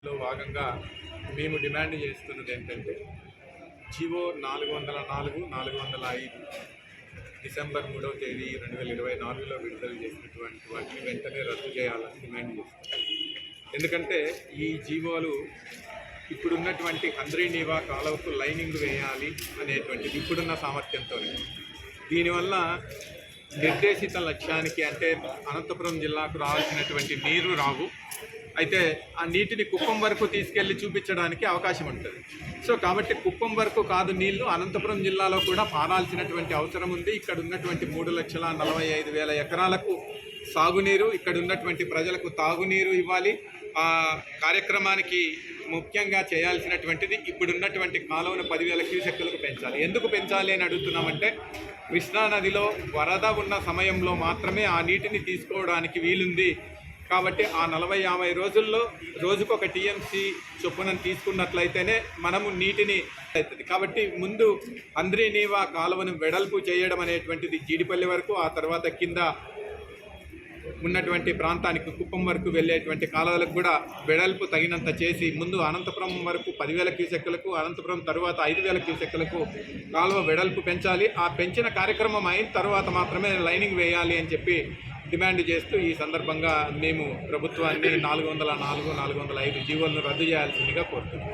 లో భాగంగా మేము డిమాండ్ చేస్తున్నది ఏంటంటే జీవో 404, 405 డిసెంబర్ 3వ తేదీ 2024లో విడుదల చేసినటువంటి వాటిని వెంటనే రద్దు చేయాలని డిమాండ్ చేస్తున్నాం. ఎందుకంటే ఈ జీవోలు ఇప్పుడున్నటువంటి హంద్రీనీవా కాలువకు లైనింగ్ వేయాలి అనేటువంటిది ఇప్పుడున్న సామర్థ్యంతోనే. దీనివల్ల నిర్దేశిత లక్ష్యానికి అంటే అనంతపురం జిల్లాకు రావాల్సినటువంటి నీరు రావు. అయితే ఆ నీటిని కుప్పం వరకు తీసుకెళ్లి చూపించడానికి అవకాశం ఉంటుంది. సో కాబట్టి కుప్పం వరకు కాదు, నీళ్లు అనంతపురం జిల్లాలో కూడా పారాల్సినటువంటి అవసరం ఉంది. ఇక్కడ ఉన్నటువంటి 3,45,000 ఎకరాలకు సాగునీరు, ఇక్కడ ఉన్నటువంటి ప్రజలకు తాగునీరు ఇవ్వాలి. ఆ కార్యక్రమానికి ముఖ్యంగా చేయాల్సినటువంటిది ఇప్పుడున్నటువంటి కాలువను 10,000 క్యూసెక్కులకు పెంచాలి. ఎందుకు పెంచాలి అని అడుగుతున్నామంటే కృష్ణానదిలో వరద ఉన్న సమయంలో మాత్రమే ఆ నీటిని తీసుకోవడానికి వీలుంది. కాబట్టి ఆ 40-50 రోజుల్లో రోజుకొక టీఎంసీ చొప్పున తీసుకున్నట్లయితేనే మనము నీటిని అవుతుంది. కాబట్టి ముందు హంద్రీనీవా కాలువను వెడల్పు చేయడం అనేటువంటిది జీడిపల్లి వరకు, ఆ తర్వాత కింద ఉన్నటువంటి ప్రాంతానికి కుప్పం వరకు వెళ్ళేటువంటి కాలువలకు కూడా వెడల్పు తగినంత చేసి ముందు అనంతపురం వరకు 10,000 క్యూసెక్కులకు, అనంతపురం తర్వాత 5,000 క్యూసెక్కులకు కాలువ వెడల్పు పెంచాలి. ఆ పెంచిన కార్యక్రమం అయిన తర్వాత మాత్రమే లైనింగ్ వేయాలి అని చెప్పి డిమాండ్ చేస్తూ ఈ సందర్భంగా మేము ప్రభుత్వాన్ని 404, 405 జీవోలను రద్దు చేయాల్సిందిగా కోరుతున్నాం.